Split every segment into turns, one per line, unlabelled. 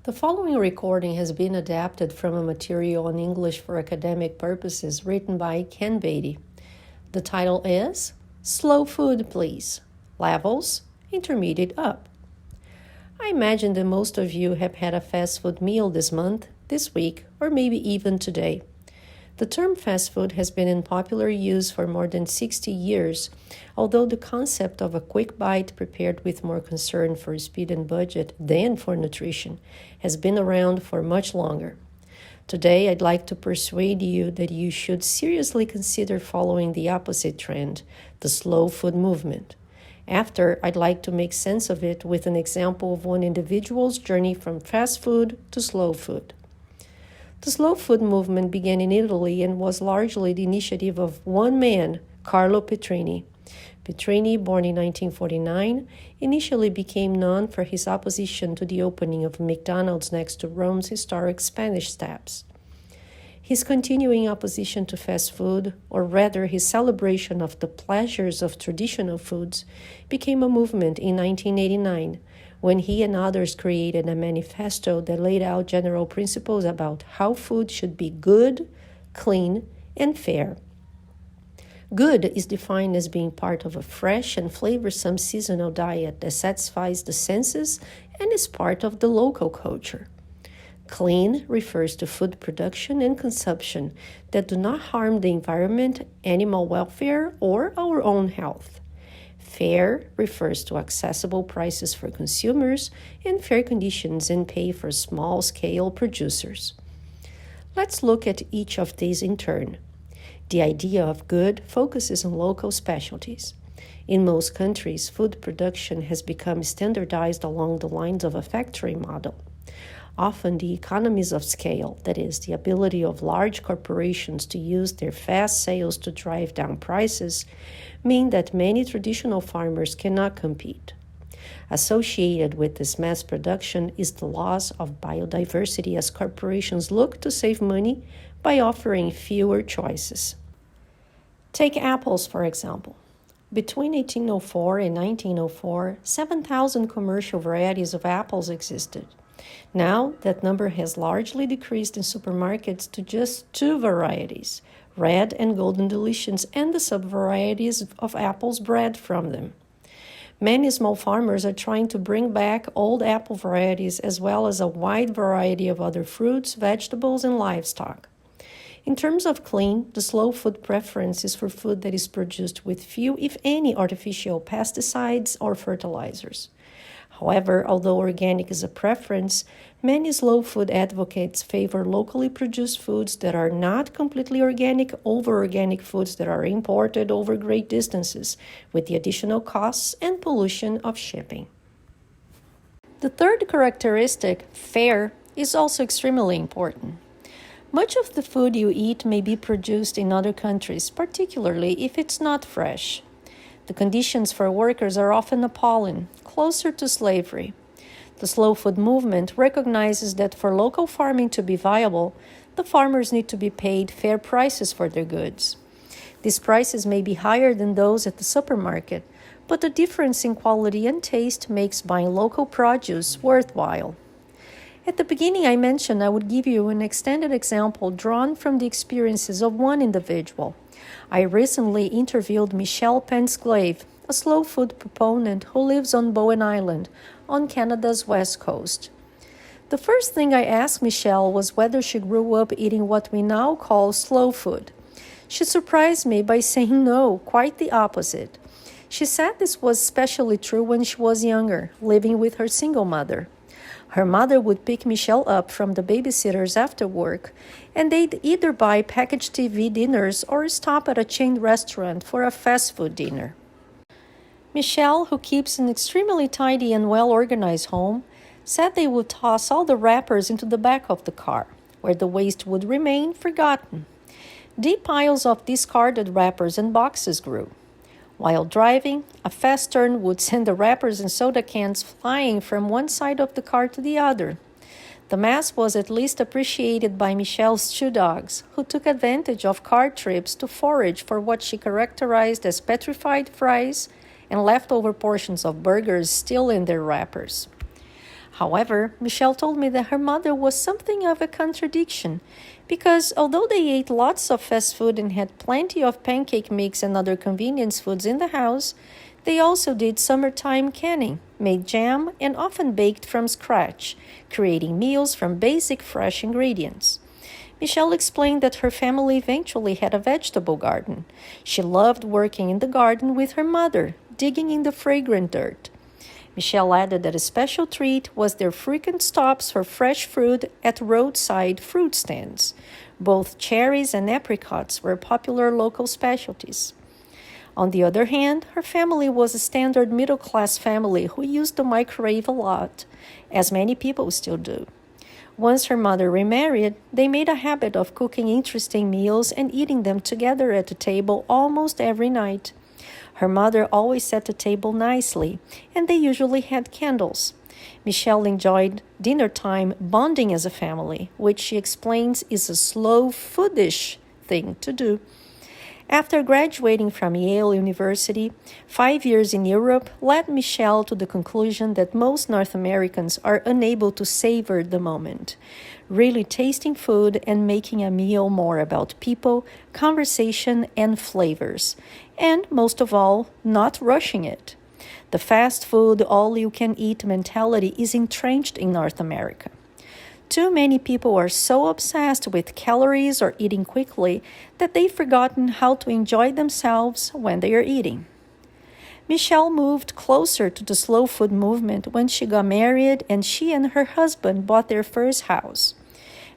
The following recording has been adapted from a material in English for academic purposes written by Ken Beatty. The title is Slow Food Please, Levels, Intermediate Up. I imagine that most of you have had a fast food meal this month, this week, or maybe even today. The term fast food has been in popular use for more than 60 years, although the concept of a quick bite prepared with more concern for speed and budget than for nutrition has been around for much longer. Today, I'd like to persuade you that you should seriously consider following the opposite trend, the slow food movement. After, I'd like to make sense of it with an example of one individual's journey from fast food to slow food. The slow food movement began in Italy and was largely the initiative of one man, Carlo Petrini. Petrini, born in 1949, initially became known for his opposition to the opening of McDonald's next to Rome's historic Spanish Steps. His continuing opposition to fast food, or rather his celebration of the pleasures of traditional foods, became a movement in 1989, when he and others created a manifesto that laid out general principles about how food should be good, clean, and fair. Good is defined as being part of a fresh and flavorsome seasonal diet that satisfies the senses and is part of the local culture. Clean refers to food production and consumption that do not harm the environment, animal welfare, or our own health. Fair refers to accessible prices for consumers and fair conditions in pay for small-scale producers. Let's look at each of these in turn. The idea of good focuses on local specialties. In most countries, food production has become standardized along the lines of a factory model. Often the economies of scale, that is, the ability of large corporations to use their fast sales to drive down prices, mean that many traditional farmers cannot compete. Associated with this mass production is the loss of biodiversity as corporations look to save money by offering fewer choices. Take apples, for example. Between 1804 and 1904, 7,000 commercial varieties of apples existed. Now, that number has largely decreased in supermarkets to just 2 varieties, red and golden delicious, and the sub-varieties of apples bred from them. Many small farmers are trying to bring back old apple varieties as well as a wide variety of other fruits, vegetables, and livestock. In terms of clean, the slow food preference is for food that is produced with few, if any, artificial pesticides or fertilizers. However, although organic is a preference, many slow food advocates favor locally produced foods that are not completely organic over organic foods that are imported over great distances, with the additional costs and pollution of shipping. The third characteristic, fair, is also extremely important. Much of the food you eat may be produced in other countries, particularly if it's not fresh. The conditions for workers are often appalling, closer to slavery. The slow food movement recognizes that for local farming to be viable, the farmers need to be paid fair prices for their goods. These prices may be higher than those at the supermarket, but the difference in quality and taste makes buying local produce worthwhile. At the beginning, I mentioned I would give you an extended example drawn from the experiences of one individual. I recently interviewed Michelle Pensglave, a slow food proponent who lives on Bowen Island, on Canada's west coast. The first thing I asked Michelle was whether she grew up eating what we now call slow food. She surprised me by saying no, quite the opposite. She said this was especially true when she was younger, living with her single mother. Her mother would pick Michelle up from the babysitters after work, and they'd either buy packaged TV dinners or stop at a chain restaurant for a fast food dinner. Michelle, who keeps an extremely tidy and well-organized home, said they would toss all the wrappers into the back of the car, where the waste would remain forgotten. Deep piles of discarded wrappers and boxes grew. While driving, a fast turn would send the wrappers and soda cans flying from one side of the car to the other. The mess was at least appreciated by Michelle's 2 dogs, who took advantage of car trips to forage for what she characterized as petrified fries and leftover portions of burgers still in their wrappers. However, Michelle told me that her mother was something of a contradiction because although they ate lots of fast food and had plenty of pancake mix and other convenience foods in the house, they also did summertime canning, made jam, and often baked from scratch, creating meals from basic fresh ingredients. Michelle explained that her family eventually had a vegetable garden. She loved working in the garden with her mother, digging in the fragrant dirt. Michelle added that a special treat was their frequent stops for fresh fruit at roadside fruit stands. Both cherries and apricots were popular local specialties. On the other hand, her family was a standard middle-class family who used the microwave a lot, as many people still do. Once her mother remarried, they made a habit of cooking interesting meals and eating them together at the table almost every night. Her mother always set the table nicely, and they usually had candles. Michelle enjoyed dinner time bonding as a family, which she explains is a slow foodish thing to do. After graduating from Yale University, 5 years in Europe led Michelle to the conclusion that most North Americans are unable to savor the moment, really tasting food and making a meal more about people, conversation, and flavors, and most of all, not rushing it. The fast food, all-you-can-eat mentality is entrenched in North America. Too many people are so obsessed with calories or eating quickly that they've forgotten how to enjoy themselves when they are eating. Michelle moved closer to the slow food movement when she got married and she and her husband bought their first house.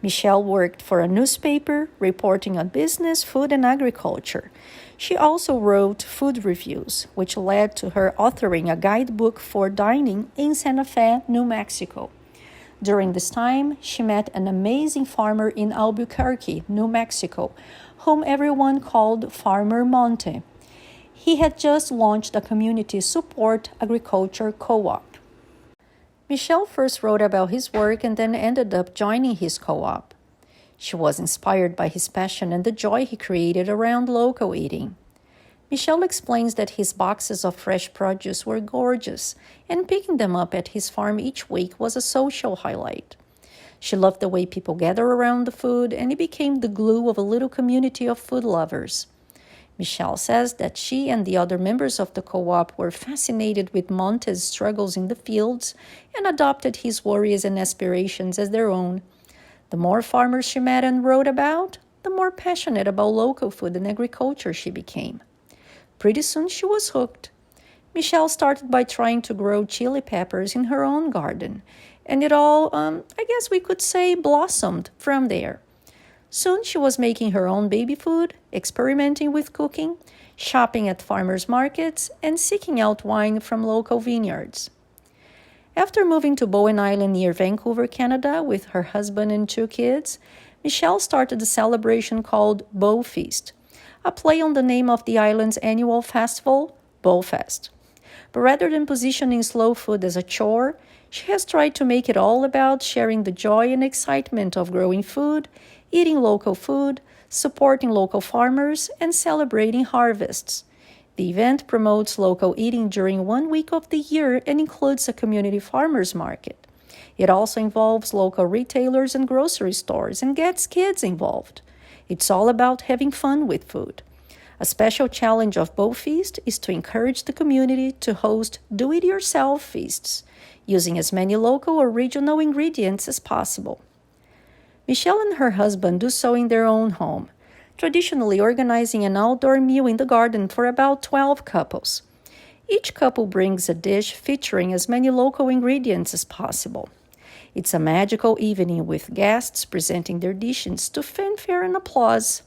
Michelle worked for a newspaper reporting on business, food, and agriculture. She also wrote food reviews, which led to her authoring a guidebook for dining in Santa Fe, New Mexico. During this time, she met an amazing farmer in Albuquerque, New Mexico, whom everyone called Farmer Monte. He had just launched a community support agriculture co-op. Michelle first wrote about his work and then ended up joining his co-op. She was inspired by his passion and the joy he created around local eating. Michelle explains that his boxes of fresh produce were gorgeous, and picking them up at his farm each week was a social highlight. She loved the way people gather around the food, and it became the glue of a little community of food lovers. Michelle says that she and the other members of the co-op were fascinated with Monte's struggles in the fields and adopted his worries and aspirations as their own. The more farmers she met and wrote about, the more passionate about local food and agriculture she became. Pretty soon she was hooked. Michelle started by trying to grow chili peppers in her own garden, and it all, I guess we could say, blossomed from there. Soon she was making her own baby food, experimenting with cooking, shopping at farmers markets, and seeking out wine from local vineyards. After moving to Bowen Island near Vancouver, Canada, with her husband and 2 kids, Michelle started a celebration called Bow Feast, a play on the name of the island's annual festival, Bowfest. But rather than positioning slow food as a chore, she has tried to make it all about sharing the joy and excitement of growing food, eating local food, supporting local farmers, and celebrating harvests. The event promotes local eating during 1 week of the year and includes a community farmers market. It also involves local retailers and grocery stores and gets kids involved. It's all about having fun with food. A special challenge of Bow Feast is to encourage the community to host do-it-yourself feasts, using as many local or regional ingredients as possible. Michelle and her husband do so in their own home, traditionally organizing an outdoor meal in the garden for about 12 couples. Each couple brings a dish featuring as many local ingredients as possible. It's a magical evening with guests presenting their dishes to fanfare and applause.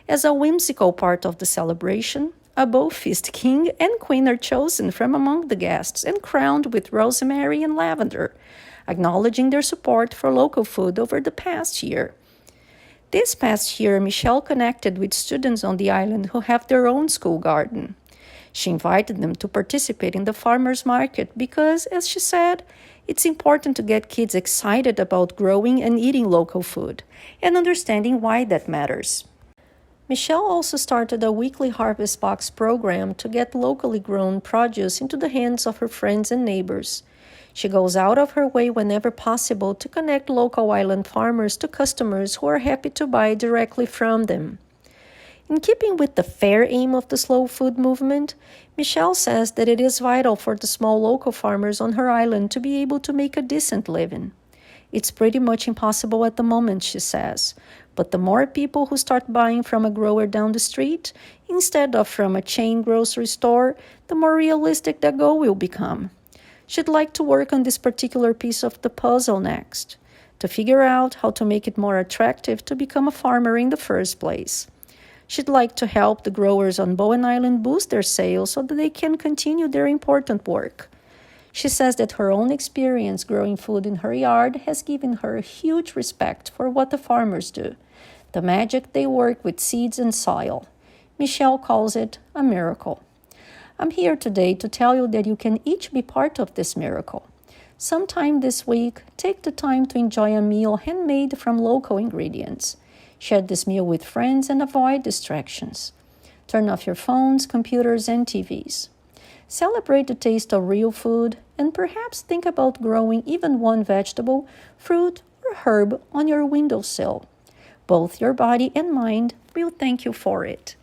As a whimsical part of the celebration, a bow feast king and queen are chosen from among the guests and crowned with rosemary and lavender, acknowledging their support for local food over the past year. This past year, Michelle connected with students on the island who have their own school garden. She invited them to participate in the farmers market because, as she said, it's important to get kids excited about growing and eating local food and understanding why that matters. Michelle also started a weekly harvest box program to get locally grown produce into the hands of her friends and neighbors. She goes out of her way whenever possible to connect local island farmers to customers who are happy to buy directly from them. In keeping with the fair aim of the slow food movement, Michelle says that it is vital for the small local farmers on her island to be able to make a decent living. It's pretty much impossible at the moment, she says, but the more people who start buying from a grower down the street instead of from a chain grocery store, the more realistic that goal will become. She'd like to work on this particular piece of the puzzle next, to figure out how to make it more attractive to become a farmer in the first place. She'd like to help the growers on Bowen Island boost their sales so that they can continue their important work. She says that her own experience growing food in her yard has given her a huge respect for what the farmers do, the magic they work with seeds and soil. Michelle calls it a miracle. I'm here today to tell you that you can each be part of this miracle. Sometime this week, take the time to enjoy a meal handmade from local ingredients. Share this meal with friends and avoid distractions. Turn off your phones, computers, and TVs. Celebrate the taste of real food and perhaps think about growing even one vegetable, fruit, or herb on your windowsill. Both your body and mind will thank you for it.